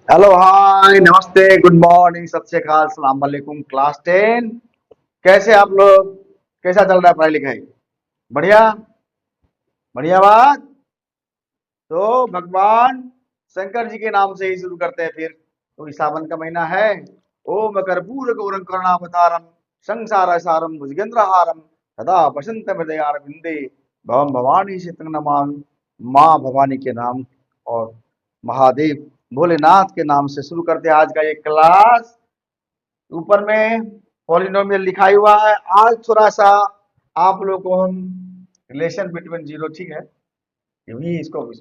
Hello hi नमस्ते good morning सत श्री अकाल सलाम वालेकुम क्लास 10। कैसे आप लोग? कैसा चल रहा है पढ़ाई लिखाई? बढ़िया। बढ़िया बात। तो भगवान शंकर जी के नाम से ही शुरू करते हैं फिर। तो इस सावन का महीना है। ओम कर्पूर गौरम करुणावतारम संसार सारम भुजगेंद्रहारम सदा बसंत हृदयार विंदे भवम भवानी शीतंग नमामि। माँ भवानी के नाम और महादेव भोलेनाथ के नाम से शुरू करते हैं आज का ये क्लास। ऊपर में पॉलिनोमियल लिखा ही हुआ है। आज थोड़ा सा आप लोग को हम रिलेशन बिटवीन जीरो, ठीक है, क्योंकि इसको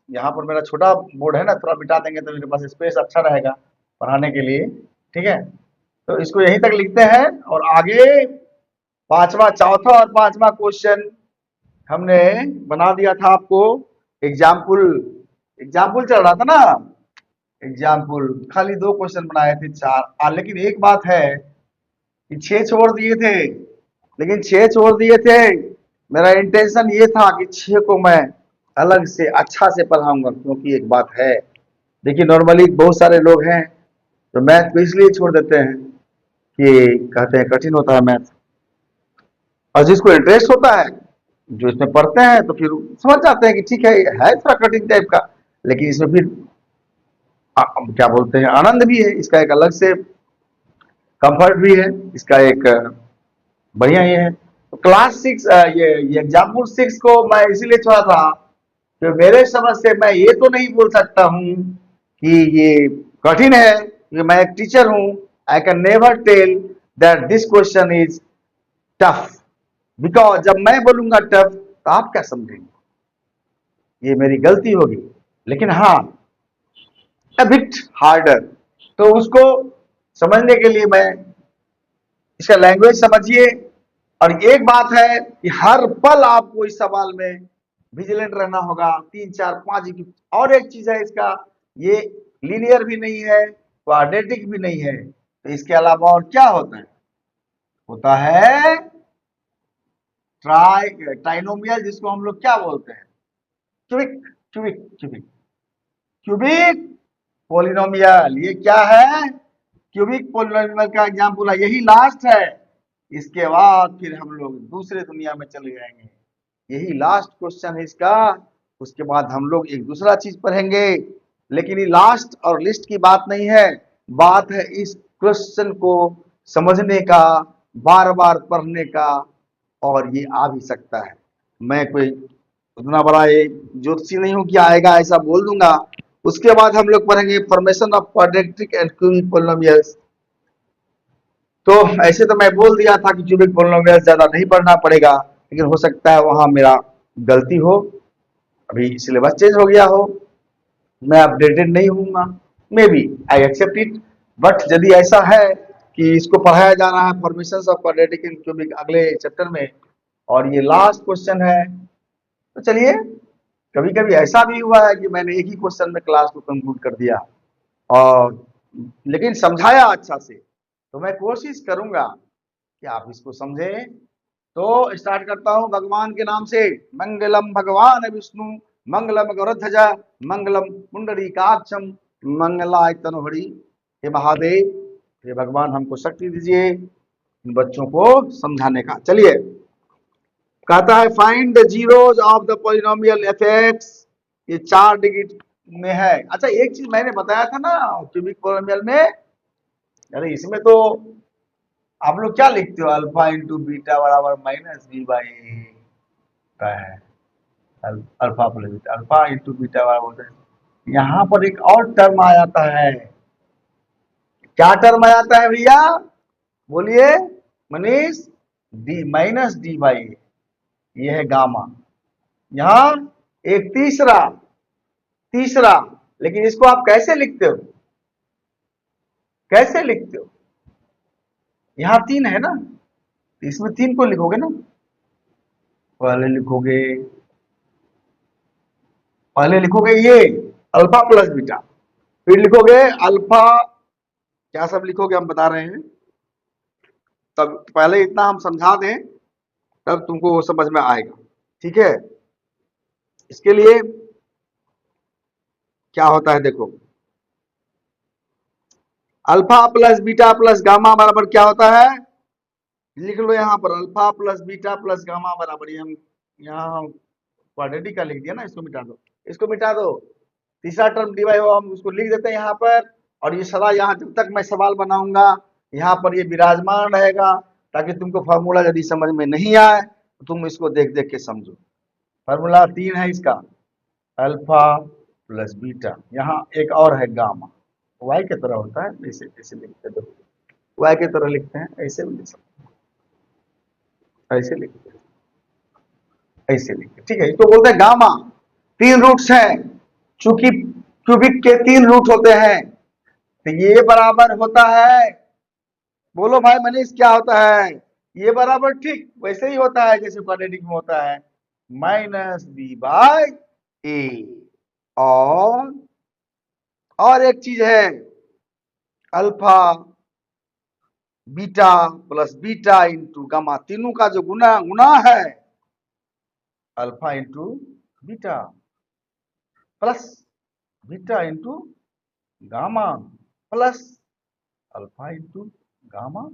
यहाँ पर मेरा छोटा बोर्ड है ना, थोड़ा मिटा देंगे तो मेरे पास स्पेस अच्छा रहेगा पढ़ाने के लिए। ठीक है, तो इसको यहीं तक लिखते हैं और आगे पांचवा, चौथा और पांचवा क्वेश्चन हमने बना दिया था आपको। एग्जाम्पल एग्जाम्पल चल रहा था ना। एग्जाम्पल खाली दो क्वेश्चन बनाए थे, चार लेकिन एक बात है कि छह छोड़ दिए थे। लेकिन छह छोड़ दिए थे, मेरा इंटेंशन ये था कि छह को मैं अलग से अच्छा से पढ़ाऊंगा। क्योंकि एक बात है, देखिए नॉर्मली बहुत सारे लोग हैं तो मैथ को इसलिए छोड़ देते हैं कि कहते हैं कठिन होता है मैथ। और जिसको इंटरेस्ट होता है, जो इसमें पढ़ते हैं, तो फिर समझ जाते हैं कि ठीक है थोड़ा कठिन टाइप का, लेकिन इसमें फिर क्या बोलते हैं, आनंद भी है इसका, एक अलग से कंफर्ट भी है इसका, एक बढ़िया ये है। तो क्लास सिक्स, ये एग्जाम्पल सिक्स को मैं इसीलिए छोड़ा था कि मेरे समझ से मैं ये तो नहीं बोल सकता हूँ कि ये कठिन है, क्योंकि मैं एक टीचर हूँ। I can never tell that this question is tough, because जब मैं बोलूंगा टफ तो आप क्या समझेंगे, ये मेरी गलती होगी। लेकिन हाँ, a bit harder, तो उसको समझने के लिए मैं इसका लैंग्वेज समझिए। और एक बात है कि हर पल आपको इस सवाल में विजिलेंट रहना होगा, तीन चार पांच की। और एक चीज है इसका, ये लीनियर भी नहीं है, क्वाड्रेटिक भी नहीं है। तो इसके अलावा और क्या होता है? होता है ट्राइनोमियल, जिसको हम लोग क्या बोलते हैं, cubic. Cubic cubic cubic polynomial. ये क्या है? क्यूबिक पोलिनोमियल का एग्जाम्पल है, यही लास्ट है। इसके बाद फिर हम लोग दूसरे दुनिया में चले जाएंगे। यही लास्ट क्वेश्चन है इसका। उसके बाद हम लोग एक दूसरा चीज पढ़ेंगे। लेकिन ये लास्ट और लिस्ट की बात नहीं है, बात है इस क्वेश्चन को समझने का, बार बार पढ़ने का। और ये आ भी सकता है, मैं कोई उतना बड़ा ये ज्योतिषी नहीं हूं कि आएगा ऐसा बोल दूंगा। उसके बाद हम लोग पढ़ेंगे formation of quadratic and cubic polynomials. तो ऐसे तो मैं बोल दिया था कि क्यूबिक पोलिनोमियल ज्यादा नहीं पढ़ना पड़ेगा, लेकिन हो सकता है वहां मेरा गलती हो, अभी सिलेबस चेंज हो गया हो, मैं अपडेटेड नहीं हूँ। Maybe I accept it. But यदि ऐसा है कि इसको पढ़ाया जा रहा है formation of quadratic and cubic अगले चैप्टर में, और ये लास्ट क्वेश्चन है, तो चलिए, कभी कभी ऐसा भी हुआ है कि मैंने एक ही क्वेश्चन में क्लास को कंक्लूड कर दिया और लेकिन समझाया अच्छा से। तो मैं कोशिश करूंगा कि आप इसको समझें। तो स्टार्ट करता हूं भगवान के नाम से। मंगलम भगवान विष्णु, मंगलम गरुड़ध्वज, मंगलम पुंडरीकाक्षम, मंगलाय तनोहरि। हे महादेव, हे भगवान, हमको शक्ति दीजिए इन बच्चों को समझाने का। चलिए, कहता है find the zeros of the polynomial FX. ये चार डिजिट में है। अच्छा, एक चीज मैंने बताया था ना क्यूबिक पॉलिनोमियल में, अरे इसमें तो आप लोग क्या लिखते हो, अल्फा इंटू बीटा बराबर माइनस बी बाई का है। Alpha plus beta, alpha into beta बराबर है। यहाँ पर एक और टर्म आ जाता है। क्या टर्म आ जाता है भैया? बोलिए Manish. D minus D by, ये है गामा। यहाँ एक तीसरा, तीसरा, लेकिन इसको आप कैसे लिखते हो? कैसे लिखते हो? यहाँ तीन है ना, इसमें तीन को लिखोगे ना। पहले लिखोगे, पहले लिखोगे ये अल्फा प्लस बीटा, फिर लिखोगे अल्फा, क्या सब लिखोगे हम बता रहे हैं। तब पहले इतना हम समझा दें, तब तुमको वो समझ में आएगा। ठीक है, इसके लिए क्या होता है देखो, alpha plus beta plus gamma बराबर क्या होता है, लिख लो यहाँ पर, alpha plus beta plus gamma बराबर, ये हम यहाँ क्वाड्रेटिक का लिख दिया ना, इसको मिटा दो, इसको मिटा दो, तीसरा टर्म डिवाइड हो, हम उसको लिख देते हैं यहाँ पर, और ये सदा यहाँ जब तक मैं सवाल बनाऊंगा यहाँ पर ये विराजमान रहेगा, ताकि तुमको फार्मूला यदि समझ में नहीं आए तो तुम इसको देख देख के समझो। फार्मूला 3 है इसका, अल्फा प्लस बीटा, यहाँ एक और है गामा, वाई की तरह होता है, ऐसे ऐसे लिखते दो, वाई की तरह लिखते हैं, ऐसे भी लिख सकते हैं, ऐसे लिखते हैं, ऐसे लिखते हैं, ठीक है। इसको बोलते हैं गामा। 3 रूट्स हैं, चूंकि क्यूबिक के 3 रूट होते हैं, तो ये बराबर होता है, बोलो भाई मनीष क्या होता है, ये बराबर ठीक वैसे ही होता है जैसे क्वाड्रेटिक में होता है, माइनस बी बाय ए। और एक चीज है, alpha beta plus beta into gamma, तीनों का जो गुना गुना है, alpha into beta plus beta into gamma plus alpha into gamma,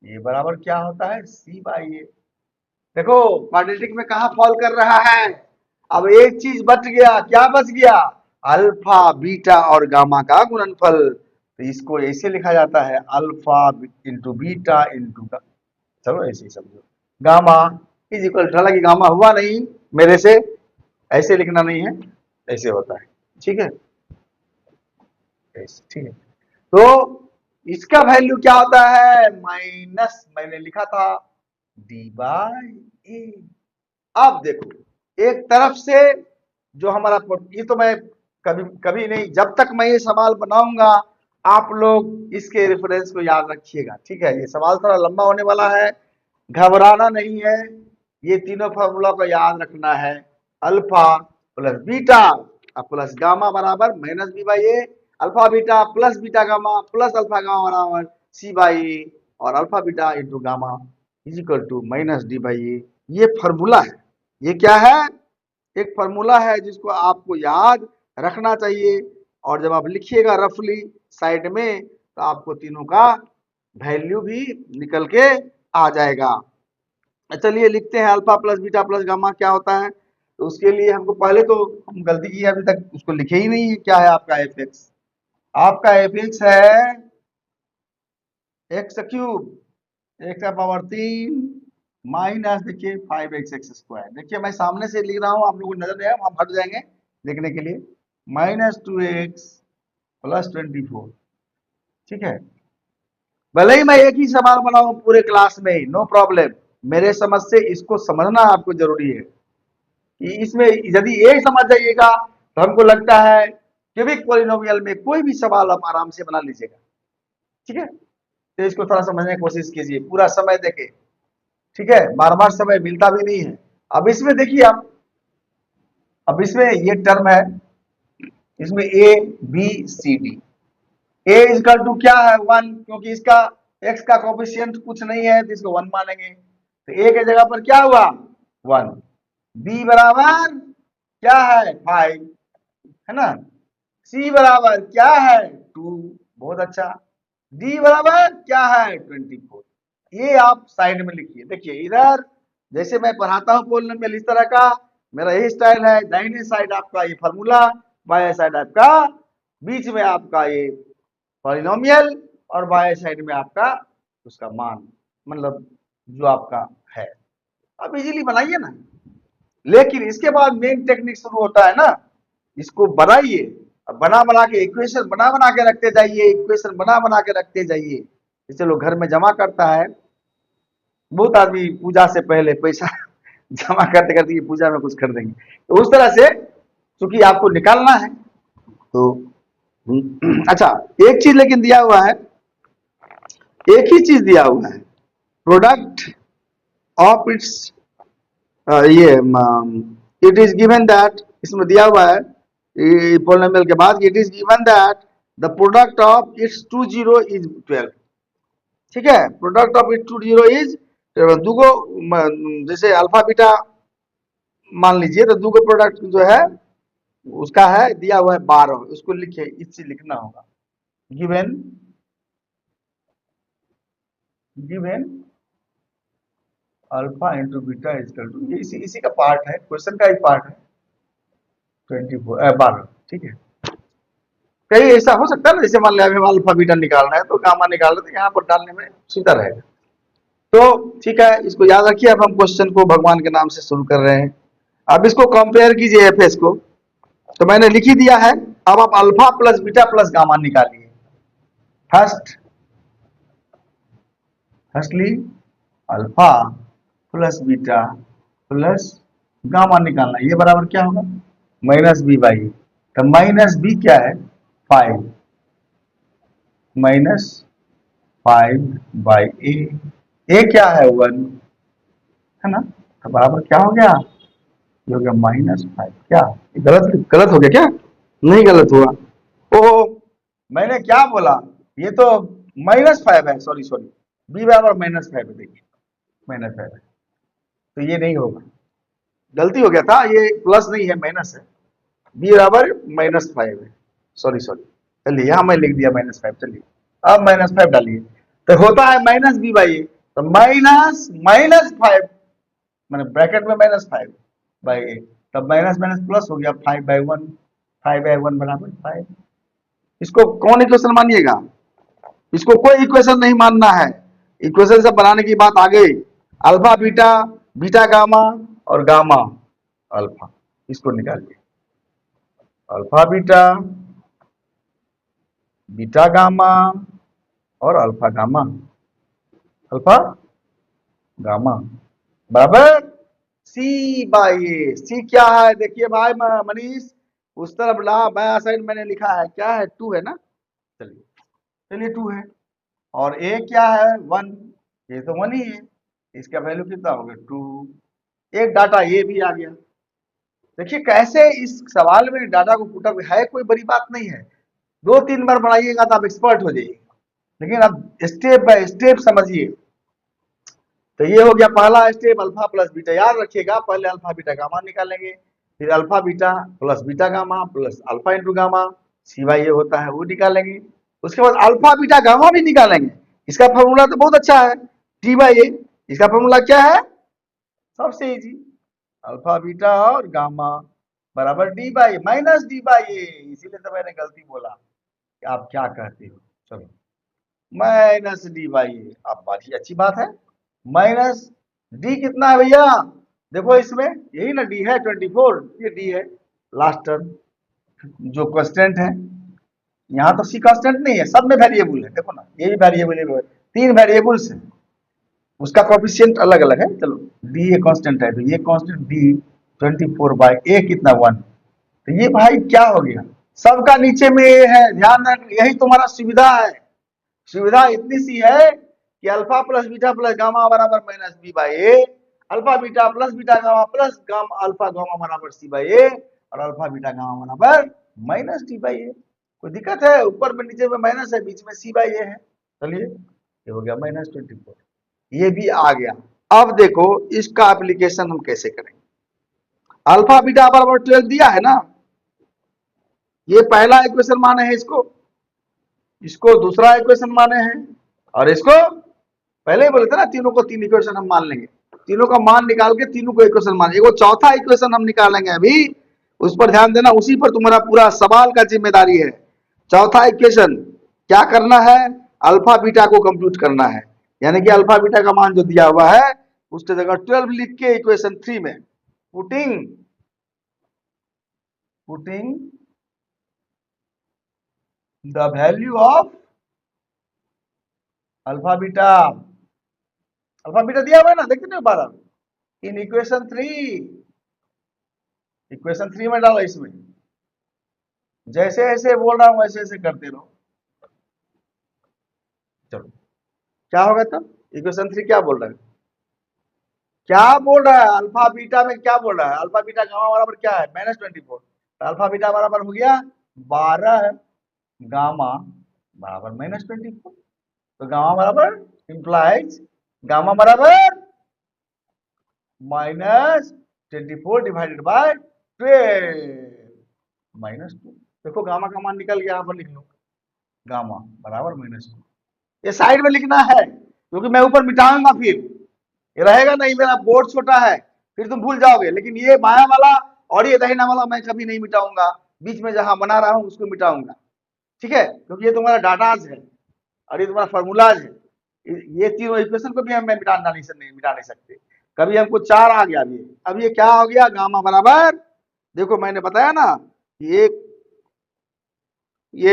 ये बराबर क्या होता है, सी बाई ए। देखो क्वाड्रेटिक में कहा फॉल कर रहा है, अब एक चीज बच गया, क्या बच गया, अल्फा बीटा और गामा का गुणनफल, तो इसको ऐसे लिखा जाता है, अल्फा इंटू बीटा इंटू, चलो ऐसे ही समझो, गामा इज इक्वल, हालांकि गामा हुआ नहीं मेरे से, ऐसे लिखना नहीं है, ऐसे होता है, ठीक है, ऐसे, ठीक है। तो इसका वैल्यू क्या होता है, माइनस, मैंने लिखा था डी बाई ए। अब देखो, एक तरफ से जो हमारा, ये तो मैं कभी कभी नहीं, जब तक मैं ये सवाल बनाऊंगा आप लोग इसके रेफरेंस को याद रखिएगा, ठीक है। ये सवाल थोड़ा लंबा होने वाला है, घबराना नहीं है, ये तीनों फॉर्मूला को याद रखना है, alpha plus beta plus gamma बराबर minus B by A, alpha beta plus beta gamma plus alpha gamma बराबर सी बाई ए, और alpha beta into gamma is equal to minus D by A. ये formula है, ये क्या है, एक formula है जिसको आपको याद रखना चाहिए, और जब आप लिखिएगा रफली साइड में तो आपको तीनों का वैल्यू भी निकल के आ जाएगा। चलिए लिखते हैं, alpha plus beta plus gamma क्या होता है, तो उसके लिए हमको पहले तो हम गलती की अभी तक उसको लिखे ही नहीं है, क्या है आपका एफ एक्स, आपका एफ एक्स है एक्स क्यूब, एक्स का पावर 3 माइनस देखिए 5x(x²), देखिए मैं सामने से लिख रहा हूँ, आप लोगों को नजर नहीं आया, हम हट जाएंगे लिखने के लिए, माइनस 2x प्लस 24, ठीक है। भले ही मैं एक ही सवाल बनाऊं पूरे क्लास में, नो प्रॉब्लम, मेरे समझ से इसको समझना आपको जरूरी है, कि इसमें यदि एक समझ जाइएगा तो हमको लगता है क्यूबिक पॉलिनोमियल में कोई भी सवाल आप आराम से बना लीजिएगा, ठीक है। तो इसको थोड़ा समझने की कोशिश कीजिए, पूरा समय देके, ठीक है, बार बार समय मिलता भी नहीं है। अब इसमें देखिए आप, अब इसमें ये टर्म है, इसमें A B C D, A equal to क्या है 1, क्योंकि इसका एक्स का कोफिशिएंट कुछ नहीं है तो इसको 1 मानेंगे, तो ए के जगह पर क्या हुआ 1, बी बराबर क्या है 5, है ना, सी बराबर क्या है 2, बहुत अच्छा, डी बराबर क्या है 24। ये आप साइड में लिखिए, देखिए इधर जैसे मैं पढ़ाता हूँ पॉलिनोमियल इस तरह का मेरा यही स्टाइल है, दाहिने साइड आपका ये फार्मूला, बाएं साइड आपका, बीच में आपका ये पॉलिनोमियल, और बाएं साइड में आपका उसका मान, मतलब जो आपका है, आप इजीली बनाइए ना। लेकिन इसके बाद मेन टेक्निक शुरू होता है ना, इसको बनाइए, बना बना के इक्वेशन बना बना के रखते जाइए, इक्वेशन बना बना के रखते जाइए, जैसे लोग घर में जमा करता है, बहुत आदमी पूजा से पहले पैसा जमा करते करते ये पूजा में कुछ कर देंगे, तो उस तरह से चूंकि आपको निकालना है तो अच्छा, एक चीज लेकिन दिया हुआ है, एक ही चीज दिया हुआ है, प्रोडक्ट ऑफ इट्स, ये इट इज गिवन दैट, इसमें दिया हुआ है पॉलिनोमियल के बाद, it is given that the product of its 20 is 12, ठीक है, प्रोडक्ट ऑफ इट्स 20 इज दूगो, जैसे अल्फा बीटा मान लीजिए, तो दूगो प्रोडक्ट जो है उसका है दिया हुआ है 12, उसको लिखे, इससे लिखना होगा given given alpha into beta equal to, ये इसी का पार्ट है, क्वेश्चन का ही पार्ट है। 12, ठीक है। कहीं ऐसा हो सकता है ना, जैसे मान लिया हमें अल्फा बीटा निकालना है तो गामा निकालना, तो यहाँ पर डालने में सीधा रहेगा। तो ठीक है, इसको याद रखिए। अब हम क्वेश्चन को भगवान के नाम से शुरू कर रहे हैं। अब इसको कंपेयर कीजिए एफएस को, तो मैंने लिख ही दिया है। अब आप alpha plus beta plus gamma निकालिए। Firstly alpha plus beta plus gamma निकालना, ये बराबर क्या होगा, माइनस बी बाई ए। तो माइनस बी क्या है, 5, माइनस 5 बाई ए क्या है 1, है ना। तो बराबर क्या हो गया, ये हो गया -5। क्या गलत गलत हो गया क्या, नहीं गलत हुआ। ओहो, मैंने क्या बोला, ये तो -5 है, सॉरी सॉरी, बी बराबर -5 है, देखिए -5 है, तो ये नहीं होगा, गलती हो गया था, ये प्लस नहीं है माइनस है, बी बराबर -5 है, सॉरी सॉरी। चलिए यहाँ मैं लिख दिया -5, चलिए अब -5 डालिए, तो होता है माइनस बी बाई ए, तो -5, मैंने ब्रैकेट में -5 बाई ए, तब माइनस माइनस प्लस हो गया, 5/1, 5/1 बराबर 5। इसको कौन इक्वेशन मानिएगा, इसको कोई इक्वेशन नहीं मानना है, इक्वेशन से बनाने की बात आ गई। अल्फा बीटा, बीटा गामा और गामा अल्फा, इसको निकालिए। अल्फा बीटा, बीटा गामा और अल्फा गामा, अल्फा गामा बराबर सी बाई ए। सी क्या है देखिए भाई मनीष, उस तरफ ला, बाया साइड मैंने लिखा है, क्या है 2 है ना, चलिए चलिए 2 है, और ए क्या है 1, ये तो 1 ही है, इसका वैल्यू कितना हो गया 2। एक डाटा ये भी आ गया। देखिए कैसे इस सवाल में डाटा को पुटअप है, कोई बड़ी बात नहीं है, 2-3 बार बनाइएगा तो आप एक्सपर्ट हो जाइए, लेकिन अब स्टेप बाय स्टेप समझिए। तो ये हो गया पहला स्टेप, अल्फा प्लस बीटा, याद रखिएगा, पहले अल्फा बीटा गामा निकालेंगे, फिर alpha beta plus beta gamma plus alpha into gamma, सिवाय ये होता है वो निकालेंगे, उसके बाद अल्फा बीटा गामा भी निकालेंगे। इसका फॉर्मूला तो बहुत अच्छा है, टी बाई ए। इसका फॉर्मूला क्या है, सबसे इजी, अल्फा बीटा और गामा बराबर D by minus D by A. इसीलिए तो मैंने गलती बोला कि आप क्या कहते हो, चलो माइनस डी बाई ए। अब बात ही अच्छी बात है, माइनस डी कितना है भैया, देखो इसमें यही ना डी है 24, ये डी है लास्ट टर्म जो कांस्टेंट है। यहाँ तो सी कांस्टेंट नहीं है, सब में वेरिएबल है, देखो ना ये भी वेरिएबल है, 3 वेरिएबल्स है, उसका कोफिशिएंट अलग अलग है। चलो डी ये कांस्टेंट है, तो ये कांस्टेंट डी 24 बाई ए कितना 1, तो ये भाई क्या हो गया, सबका नीचे में ये है, ध्यान रख, यही तुम्हारा सुविधा है। सुविधा इतनी सी है कि alpha plus beta plus gamma बराबर minus B by A, alpha beta plus beta gamma plus gamma alpha gamma बराबर सी बाई ए, और अल्फा बीटा गामा बराबर माइनस टी बाई ए। कोई दिक्कत है, ऊपर में नीचे में माइनस है, बीच में सी बाई ए है। चलिए ये हो गया -24, ये भी आ गया। अब देखो इसका एप्लीकेशन हम कैसे करेंगे। अल्फा बीटा बराबर 12 दिया है ना, ये पहला इक्वेशन माने हैं इसको, इसको दूसरा इक्वेशन माने हैं, और इसको पहले ही बोले थे ना, तीनों को 3 इक्वेशन हम मान लेंगे, तीनों का मान निकाल के तीनों को इक्वेशन मान, वो चौथा इक्वेशन हम निकालेंगे अभी, उस पर ध्यान देना, उसी पर तुम्हारा पूरा सवाल का जिम्मेदारी है। चौथा इक्वेशन क्या करना है, अल्फा बीटा को कंप्यूट करना है, यानी कि अल्फा बीटा का मान जो दिया हुआ है उसके जगह 12 लिख के इक्वेशन 3 में putting the value of alpha beta, alpha beta दिया हुआ है ना, देखते ना 12 इन इक्वेशन 3 में डालो, इसमें जैसे ऐसे बोल रहा हूं वैसे ऐसे करते रहो। चलो क्या होगा तब, इक्वेशन 3 क्या बोल रहा है, क्या बोल रहा है, अल्फा बीटा में क्या बोल रहा है, अल्फा बीटा गामा बराबर क्या है -24, तो अल्फा बीटा बराबर हो गया 12, गामा बराबर -24, तो गामा बराबर इंप्लाइज गामा बराबर -24 डिवाइडेड बाय 12 -2। देखो गामा का मान निकल गया, यहाँ पर लिख लो, गामा बराबर -2, ये साइड में लिखना है, क्योंकि मैं ऊपर मिटाऊंगा, फिर ये रहेगा नहीं, मेरा बोर्ड छोटा है, फिर तुम भूल जाओगे। लेकिन ये बायां वाला और ये दाहिना वाला मैं कभी नहीं मिटाऊंगा, बीच में जहां बना रहा हूं उसको मिटाऊंगा। ठीक है, क्योंकि ये तुम्हारा डाटाज है और ये तुम्हारा फॉर्मूलाज है। ये तीनों इक्वेशन को भी हम मिटा नहीं सकते। कभी हमको 4 आ गया, अब ये क्या हो गया, गामा बराबर, देखो मैंने बताया ना, ये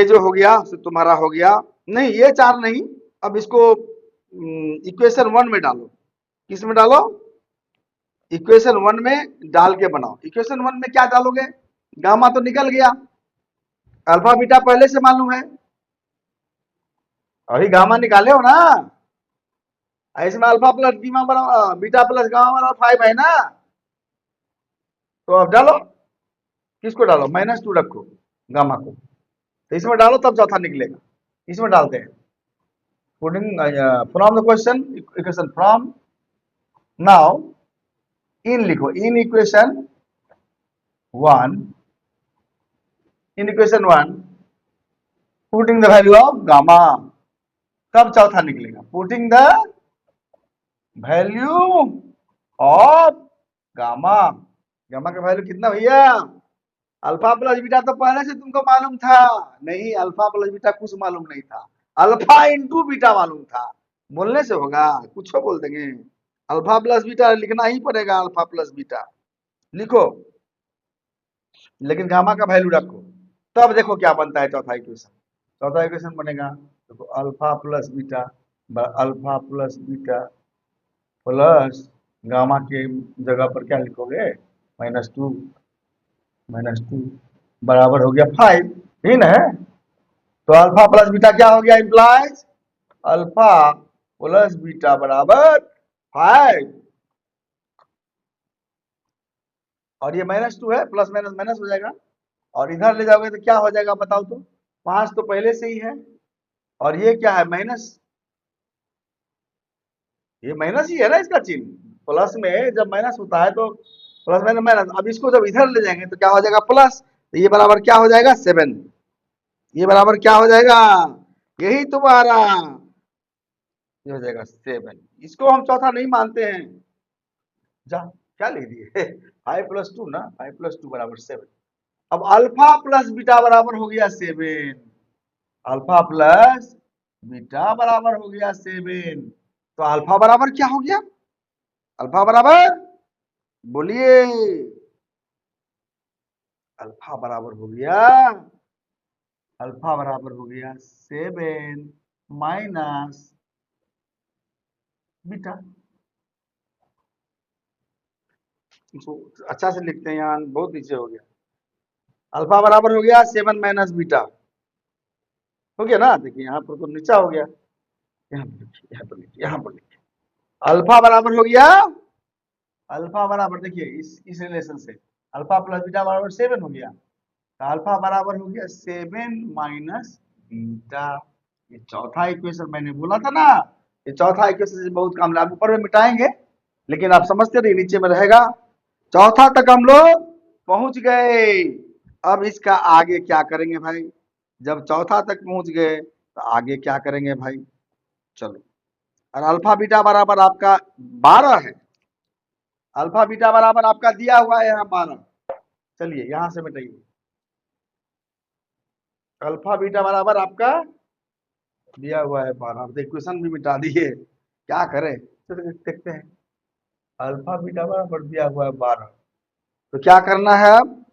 जो हो गया तुम्हारा हो गया, नहीं ये 4 नहीं, अब इसको इक्वेशन 1 में डालो। किस में डालो? इक्वेशन 1 में डाल के बनाओ। इक्वेशन 1 में क्या डालोगे? गामा तो निकल गया, अल्फा बीटा पहले से मालूम है, अभी गामा निकाले हो ना, इसमें alpha plus beta plus gamma बराबर 5 है ना। तो अब डालो, किसको डालो? -2 रखो गामा को, तो इसमें डालो तब चौथा निकलेगा। इसमें डालते हैं, putting from the question equation from, now in लिखो, in equation 1, in equation 1 putting the value of gamma, तब चौथा निकलेगा। Putting the value of gamma, gamma का वैल्यू कितना भैया? अल्फा प्लस बीटा तो पहले से तुमको मालूम था। नहीं, अल्फा प्लस बीटा कुछ मालूम नहीं था, अल्फा इंटू बीटा मालूम था। बोलने से होगा, कुछ बोल देंगे। अल्फा प्लस बीटा लिखना ही पड़ेगा, अल्फा प्लस बीटा लिखो, लेकिन गामा का वैल्यू रखो, तब देखो क्या बनता है चौथा इक्वेशन। चौथा इक्वेशन बनेगा, देखो alpha plus beta, alpha plus beta plus gamma के जगह पर क्या लिखोगे? -2 बराबर हो गया 5, ठीक है। तो अल्फा प्लस बीटा क्या हो गया? इंप्लाइज अल्फा प्लस बीटा बराबर 5, और ये -2 है, प्लस माइनस माइनस हो जाएगा, और इधर ले जाओगे तो क्या हो जाएगा बताओ तो? 5 तो पहले से ही है, और ये क्या है? माइनस, ये माइनस ही है ना इसका चिन्ह। प्लस में जब माइनस होता है तो प्लस माइनस माइनस, अब इसको जब इधर ले जाएंगे तो क्या हो जाएगा? प्लस, तो ये बराबर क्या हो जाएगा? 7। ये बराबर क्या हो जाएगा? यही तुम्हारा ये हो जाएगा 7। इसको हम चौथा नहीं मानते हैं, जा क्या लिख दिए 5 + 2 ना, 5 + 2 बराबर 7। अब अल्फा प्लस बीटा बराबर हो गया 7, अल्फा प्लस बीटा बराबर हो गया 7। तो अल्फा बराबर क्या हो गया? अल्फा बराबर, बोलिए, अल्फा बराबर हो गया, अल्फा बराबर हो गया 7 माइनस बीटा। इसको अच्छा से लिखते हैं, यहाँ बहुत नीचे हो गया। अल्फा बराबर हो गया 7 माइनस बीटा, हो गया ना। देखिए यहाँ पर तो नीचा हो गया, यहाँ पर लिखिए, यहाँ पर लिखिए, यहाँ पर लिखिए। अल्फा बराबर हो गया, अल्फा बराबर देखिए इस रिलेशन से अल्फा प्लस बीटा बराबर 7 हो गया, तो अल्फा बराबर हो गया 7 माइनस बीटा। ये चौथा इक्वेशन मैंने बोला था ना, ये चौथा इक्वेशन से बहुत काम लागू, ऊपर में मिटाएंगे लेकिन आप समझते रहिए, नीचे में रहेगा। चौथा तक हम लोग पहुंच गए। अब इसका आगे क्या करेंगे भाई? जब चौथा तक पहुंच गए तो आगे क्या करेंगे भाई? चलो, और अल्फा बीटा बराबर आपका 12 है, अल्फा बीटा बराबर आपका दिया हुआ है यहाँ 12। चलिए यहां से मिटाइए, अल्फा बीटा बराबर आपका दिया हुआ है 12, तो इक्वेशन भी मिटा दिए, क्या करें? तो देखते हैं, अल्फा बीटा बराबर दिया हुआ है 12, तो क्या करना है? अब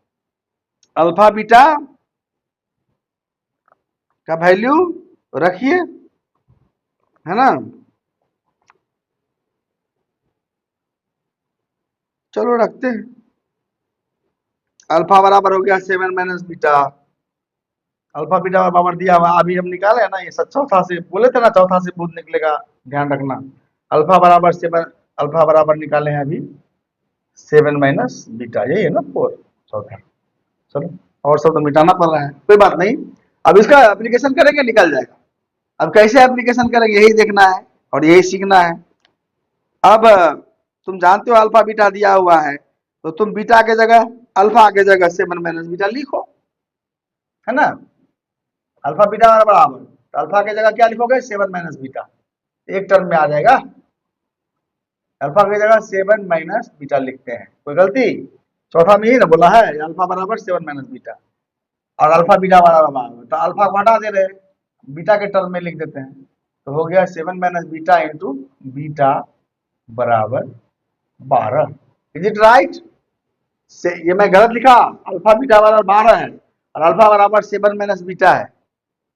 अल्फा बीटा का वैल्यू रखिए, है ना। चलो रखते हैं, अल्फा बराबर हो गया 7 माइनस बीटा, अल्फा बीटा बराबर दिया हुआ, अभी हम निकाले ना ये सब, चौथा से बोले थे ना, चौथा से बहुत निकलेगा, ध्यान रखना। अल्फा बराबर 7, अल्फा बराबर निकाले हैं अभी 7 माइनस बीटा, यही है ना 4, चौथा। चलो, और सब तो मिटाना पड़ रहा है, कोई बात नहीं, अब इसका एप्लीकेशन करेंगे, निकल जाएगा। अब कैसे एप्लीकेशन करेंगे यही देखना है और यही सीखना है। अब तुम जानते हो अल्फा बीटा दिया हुआ है, तो तुम बीटा के जगह, अल्फा के जगह 7 माइनस बीटा लिखो, है ना। अल्फा बीटा बराबर, तो अल्फा के जगह क्या लिखोगे? 7 माइनस बीटा। एक टर्म में आ जाएगा। अल्फा की जगह 7 माइनस बीटा लिखते हैं, कोई गलती? चौथा में ही ना बोला है अल्फा बराबर 7 माइनस बीटा, और अल्फा बीटा बराबर, तो अल्फा को हटा दे रहे हैं, बीटा के टर्म में लिख देते हैं, तो हो गया 7 माइनस बीटा इंटू बीटा बराबर 12। Is it right? ये मैं गलत लिखा, अल्फा बीटा बराबर 12 है और अल्फा बराबर 7 माइनस बीटा है,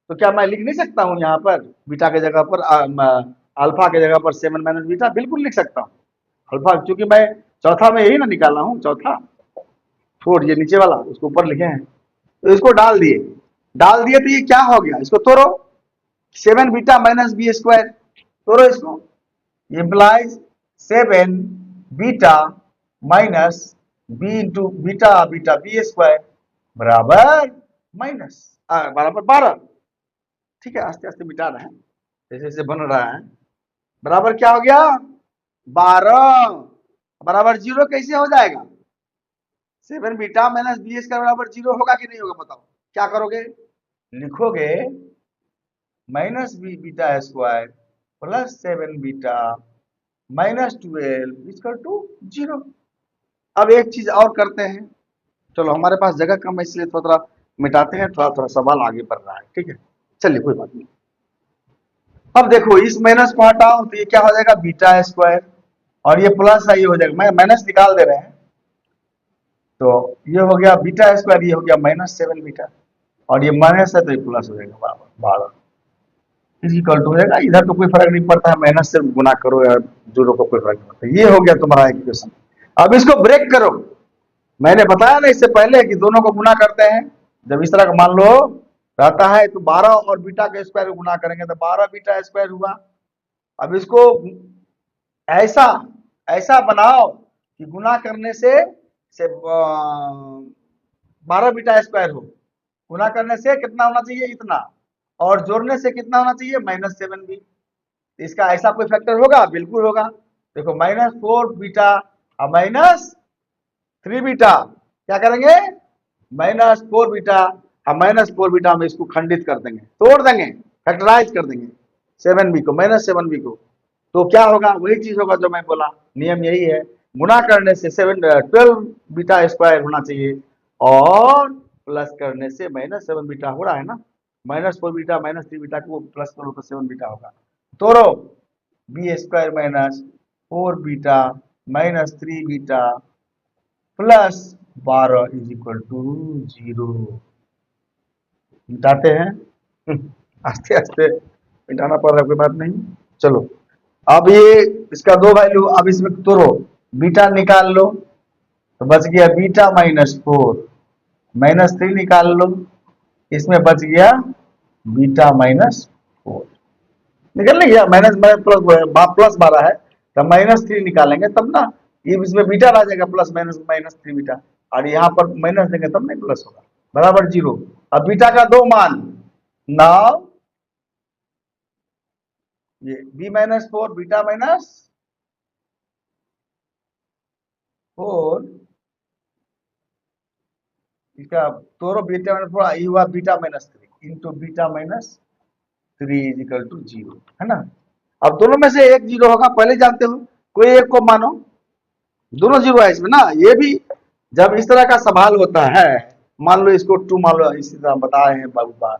तो क्या मैं लिख नहीं सकता हूँ यहाँ पर बीटा के जगह पर अल्फा के जगह पर 7 माइनस बीटा? बिल्कुल लिख सकता हूँ। अल्फा क्योंकि मैं चौथा में यही ना निकाला हूँ, चौथा 4 ये नीचे वाला उसको ऊपर लिखे हैं, तो इसको डाल दिए, तो ये क्या हो गया, इसको तोड़ो, 7 बीटा माइनस बी स्क्वायर, तोड़ो इसको, implies 7 beta minus B into beta beta B square बराबर माइनस बराबर 12। ठीक है, आस्ते आस्ते मिटा रहे हैं, जैसे जैसे बन रहा है। बराबर क्या हो गया? 12 बराबर 0 कैसे हो जाएगा? 7 बीटा माइनस बी स्क्वायर बराबर 0 होगा कि नहीं होगा? बताओ क्या करोगे? लिखोगे minus B beta square plus 7 beta minus 12 equal to 0। अब एक चीज और करते हैं, चलो हमारे पास जगह कम है इसलिए थोड़ा थोड़ा मिटाते हैं, थोड़ा थोड़ा सवाल आगे बढ़ रहा है। ठीक है, चलिए कोई बात नहीं। अब देखो इस माइनस को हटाओ तो ये क्या हो जाएगा? बीटा स्क्वायर, और ये प्लस है, ये हो जाएगा, मैं माइनस निकाल दे रहे हैं, तो ये हो गया बीटा स्क्वायर, ये हो गया माइनस 7 बीटा, और ये माइनस है तो ये प्लस हो जाएगा बराबर 12 इक्वल टू हो जाएगा। इधर तो कोई फर्क नहीं पड़ता है, माइनस से गुना करो या जीरो को कोई फर्क नहीं पड़ता। ये हो गया तुम्हारा इक्वेशन। अब इसको ब्रेक करो, मैंने बताया ना इससे पहले कि दोनों को गुना करते हैं, जब इस तरह का मान लो रहता है तो 12 और बीटा के स्क्वायर को गुना करेंगे तो 12 बीटा स्क्वायर हुआ। अब इसको ऐसा ऐसा बनाओ कि गुना करने से 12 बीटा स्क्वायर हो, गुना करने से कितना होना चाहिए? इतना, और जोड़ने से कितना होना चाहिए? -7 भी। इसका ऐसा कोई फैक्टर होगा? बिल्कुल होगा। देखो -4 बीटा और -3 बीटा, क्या करेंगे? -4 बीटा और -4 बीटा में इसको खंडित कर देंगे, तोड़ देंगे, फैक्टराइज कर देंगे 7 बी को, -7 बी को, तो क्या होगा? वही चीज होगा जो मैं बोला, नियम यही है, गुना करने से 12 बीटा स्क्वायर होना चाहिए, और प्लस करने से -7 बीटा हो रहा है ना, -4 बीटा -3 बीटा को प्लस करो तो 7 बीटा होगा। तोड़ो, B square -4 beta -3 beta plus 12 is equal to 0। मिटाते हैं आस्ते आस्ते मिटाना पड़ रहा है, कोई बात नहीं। चलो अब ये इसका 2 वैल्यू, अब इसमें तोड़ो, बीटा निकाल लो तो बच गया बीटा -4, -3 निकाल लो, इसमें बच गया बीटा -4, निकल नहीं गया, माइनस प्लस 12 है तो -3 निकालेंगे तब ना, ये इसमें बीटा आ जाएगा, प्लस -3 बीटा, और यहाँ पर माइनस देंगे तब नहीं प्लस होगा, बराबर 0। अब बीटा का 2 मान, नाउ ये b-4 बीटा -4, इसका तोड़ो, बीटा -4 ये हुआ beta -3 into beta -3 is equal to 0, है ना। अब दोनों में से एक 0 होगा, पहले जानते हो, कोई एक को मानो, दोनों 0 है इसमें ना। ये भी जब इस तरह का सवाल होता है, मान लो इसको 2 मान लो, इसी तरह बताए हैं बहुत बार,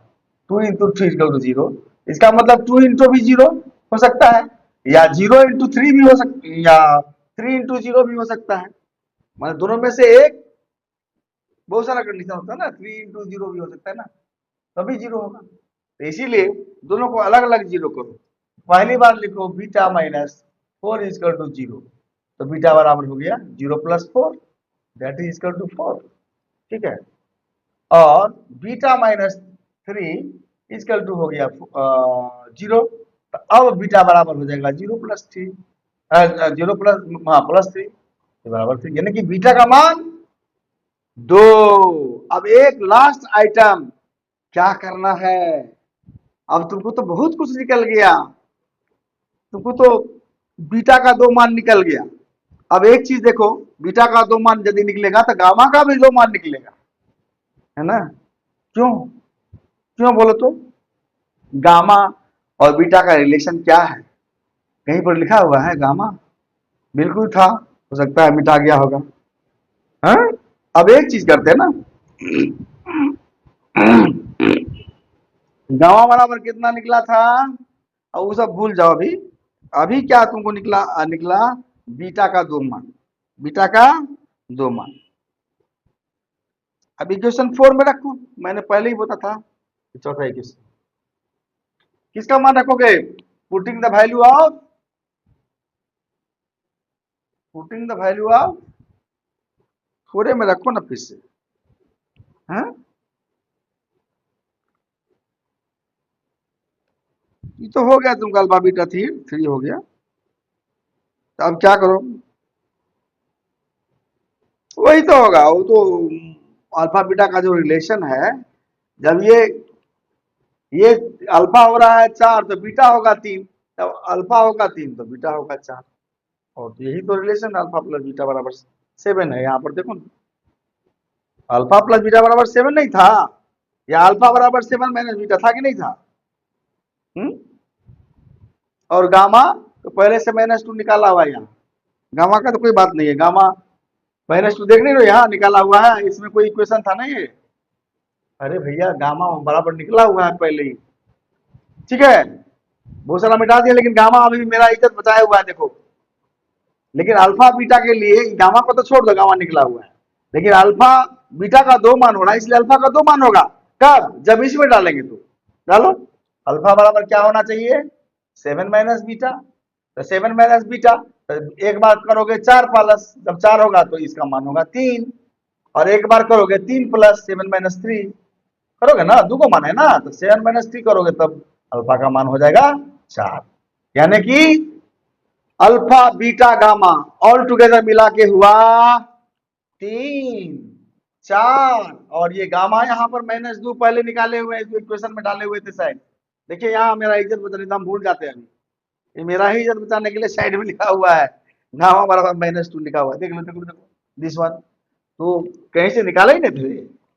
2 इंटू 3 इक्वल टू 0, इसका मतलब 2 इंटू भी 0 हो सकता है, या 0 इंटू 3 भी हो सकता है, या 3 इंटू 0 भी हो सकता है, मतलब दोनों में से एक, बहुत सारा कंडीशन होता है ना, 3 इंटू 0 भी हो सकता है ना, तभी 0 होगा, तो इसीलिए दोनों को अलग अलग 0 करो। पहली बार लिखो बीटा -4 इज इक्वल टू 0, तो बीटा बराबर हो गया 0 + 4 दैट इज इक्वल टू 4, ठीक है, और बीटा -3 इक्वल टू हो गया 0, तो अब बीटा बराबर हो जाएगा 0 + 3, 0 प्लस 3 बराबर 3, यानी कि बीटा का मान 2। अब एक लास्ट आइटम क्या करना है, अब तुमको तो बहुत कुछ निकल गया, तुमको तो बीटा का 2 मान निकल गया। अब एक चीज देखो, बीटा का 2 मान यदि निकलेगा तो गामा का भी 2 मान निकलेगा, है ना। क्यों क्यों बोलो तो, गामा और बीटा का रिलेशन क्या है? कहीं पर लिखा हुआ है गामा? बिल्कुल था, हो सकता है मिटा गया होगा। हाँ, अब एक चीज करते हैं ना, गामा बराबर कितना निकला था, और वो सब भूल जाओ अभी। अभी क्या तुमको निकला, निकला बीटा का 2 मान, बीटा का 2 मान। अब इक्वेशन 4 में रखो, मैंने पहले ही बोला था चौथा इक्वेशन किसका मान रखोगे? Putting the value of, putting the value of, थोड़े में रखो ना फिर से। हाँ, ये तो हो गया तुमका अल्फा बीटा थ्री थ्री हो गया। तो अब क्या करो, वही तो होगा, वो तो अल्फा बीटा का जो रिलेशन है, जब ये अल्फा हो रहा है 4 तो बीटा होगा 3, जब अल्फा होगा 3 तो बीटा होगा 4। और तो यही तो रिलेशन अल्फा प्लस बीटा बराबर 7 है। यहाँ पर देखो ना, अल्फा प्लस बीटा बराबर 7 नहीं था, या अल्फा बराबर 7 माइनस बीटा था कि नहीं था? हुँ? और गामा तो पहले से -2 निकाला हुआ है यहाँ, गामा का तो कोई बात नहीं है। गामा -2 देख नहीं रहे हो, यहाँ निकाला हुआ है, इसमें कोई इक्वेशन था नहीं ये। अरे भैया गामा बराबर निकला हुआ है पहले ही, ठीक है। बहुत सारा मिटा दिया, लेकिन गामा अभी भी मेरा इज्जत बचाया हुआ है, देखो। लेकिन अल्फा बीटा के लिए गामा को तो छोड़ दो, गामा निकला हुआ है, लेकिन अल्फा बीटा का 2 मान होना है, इसलिए अल्फा का 2 मान होगा। कब? जब इसमें डालेंगे तो डालो। अल्फा बराबर क्या होना चाहिए? 7 माइनस बीटा। तो 7 माइनस बीटा, तो एक बार करोगे 4 प्लस, जब 4 होगा तो इसका मान होगा 3, और एक बार करोगे 3 प्लस 7 माइनस 3, करोगे ना, दो को मान है ना, तो 7 माइनस 3 करोगे तब अल्फा का मान हो जाएगा 4। यानी कि alpha beta gamma all together मिला के हुआ 3 4, और ये गामा यहाँ पर -2 पहले निकाले हुए इक्वेशन में डाले हुए थे शायद। देखिए यहाँ मेरा इज्जत बचाने, हम भूल जाते हैं अभी, ये मेरा ही इज्जत बचाने के लिए साइड में लिखा हुआ है, गामा बराबर -2 लिखा हुआ है। देख लो देख लो देखो, दिस वन तो कहीं से निकाला ही नहीं थे,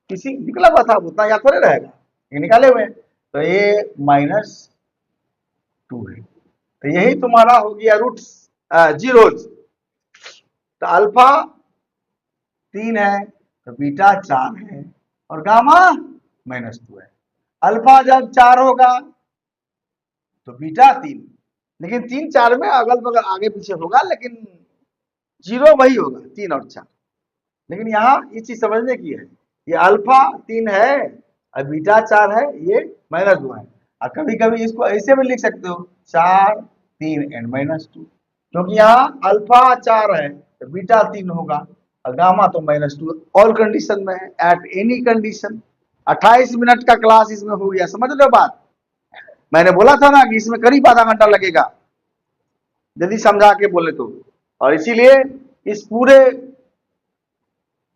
किसी निकला हुआ था, उतना याद थोड़े रहेगा, ये निकाले हुए हैं। तो ये -2 है, तो यही तुम्हारा हो गया रूट जीरोज। तो अल्फा 3 है, तो बीटा 4 है, और गामा -2 है। अल्फा जब 4 होगा तो बीटा 3, लेकिन 3 4 में अगल बगल आगे पीछे होगा, लेकिन जीरो वही होगा 3 और 4। लेकिन यहाँ ये चीज समझने की है, ये अल्फा 3 है और बीटा 4 है, ये -2 है। और कभी कभी इसको ऐसे भी लिख सकते हो 4 3 एंड -2, क्योंकि यहाँ अल्फा 4 है तो बीटा 3 होगा, और गामा तो -2 ऑल कंडीशन में है, एट एनी कंडीशन। 28 मिनट का क्लास इसमें हो गया, समझ लो बात। मैंने बोला था ना कि इसमें करीब आधा घंटा लगेगा यदि समझा के बोले तो, और इसीलिए इस पूरे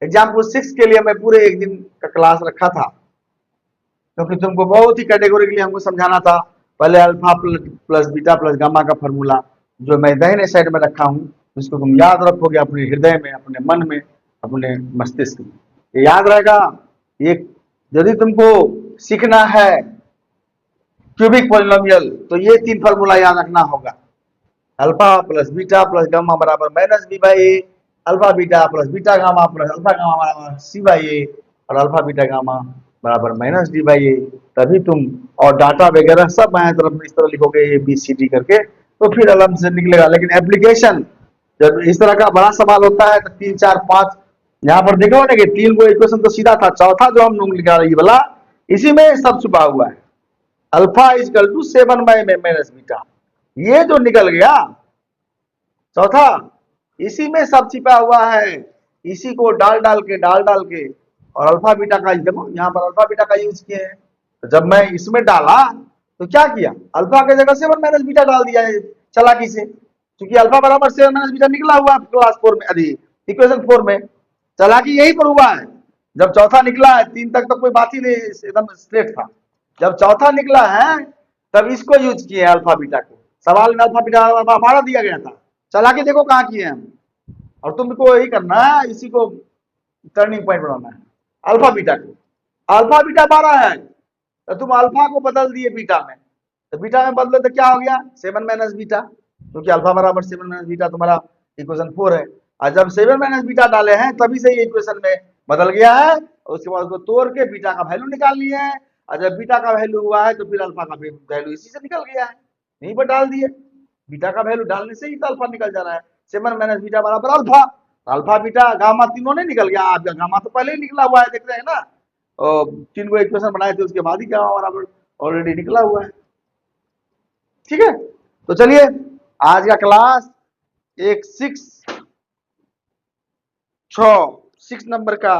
एग्जाम्पल 6 के लिए मैं पूरे एक दिन का क्लास रखा था, क्योंकि तुमको बहुत ही कैटेगोरिकली हमको समझाना था। पहले alpha plus beta plus gamma का फॉर्मूला जो मैं दाहिने साइड में रखा हूँ, उसको तुम याद रखोगे अपने हृदय में, अपने मन में, अपने मस्तिष्क में, ये याद रहेगा। ये यदि तुमको सीखना है क्यूबिक पॉलिनोमियल, तो ये 3 फॉर्मूला याद रखना होगा। Alpha plus beta plus gamma बराबर -b/a, alpha beta plus beta gamma plus alpha gamma बराबर c/a, और अल्फा बीटा गामा बराबर -d/a। तभी तुम, और डाटा वगैरह सब बाएं तरफ में इस तरह लिखोगे ABCD करके, तो फिर आराम से निकलेगा। लेकिन एप्लीकेशन जब इस तरह का बड़ा सवाल होता है तो 3 4 5, यहाँ पर देखो ना कि 3 को इक्वेशन तो सीधा था, चौथा जो हम लोग निकाला ये वाला, इसी में सब छुपा हुआ है। Alpha equal to 7 by minus beta, ये जो निकल गया चौथा, इसी में सब छिपा हुआ है। इसी को डाल डाल के और अल्फा बीटा का, देखो यहाँ पर अल्फा बीटा का यूज किए हैं। तो जब मैं इसमें डाला तो क्या किया, अल्फा के जगह 7 माइनस बीटा डाल दिया है चालाकी से, क्योंकि अल्फा बराबर 7 माइनस बीटा निकला हुआ है क्लास 4 में, अरे इक्वेशन 4 में। चालाकी यही पर हुआ है, जब चौथा निकला है, 3 तक तो कोई बात ही नहीं, एकदम स्ट्रेट था। जब चौथा निकला है तब इसको यूज किए अल्फा बीटा को, सवाल में अल्फा बीटा हमारा दिया गया था, चला के देखो कहाँ किए हम। और तुमको यही करना है, इसी को टर्निंग पॉइंट बनाना है अल्फा बीटा को। अल्फा बीटा 12 है तो तुम अल्फा को बदल दिए बीटा में, तो बीटा में बदलो तो क्या हो गया 7 माइनस बीटा, क्योंकि अल्फा बराबर 7 माइनस बीटा तुम्हारा इक्वेशन 4 है। और जब 7 माइनस बीटा डाले हैं तभी से ये इक्वेशन में बदल गया है, उसके बाद उसको तोड़ के बीटा का वैल्यू निकाल लिए है, और जब बीटा का वैल्यू हुआ है तो फिर अल्फा का वैल्यू इसी से निकल गया है, यहीं पर डाल दिए। बीटा का वैल्यू डालने से ही तो अल्फा निकल जा रहा है। 7 माइनस बीटा बराबर अल्फा, अल्फा बीटा गामा तीनों नहीं निकल गया, आपका गामा तो पहले ही निकला हुआ है, देख रहे हैं ना। और 3 को इक्वेशन बनाए थे उसके बाद ही गामा बराबर ऑलरेडी निकला हुआ है। ठीक है, तो चलिए आज का क्लास एक 6 नंबर का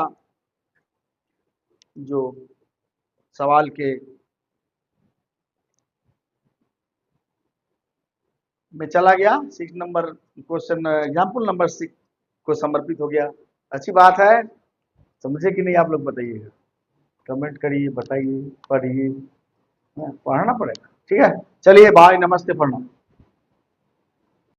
जो सवाल के में चला गया, 6 नंबर क्वेश्चन एग्जाम्पल नंबर 6 को समर्पित हो गया। अच्छी बात है, समझे कि नहीं आप लोग बताइएगा, कमेंट करिए, बताइए, पढ़िए, पढ़ना पड़ेगा। ठीक है, चलिए बाय, नमस्ते, प्रणाम।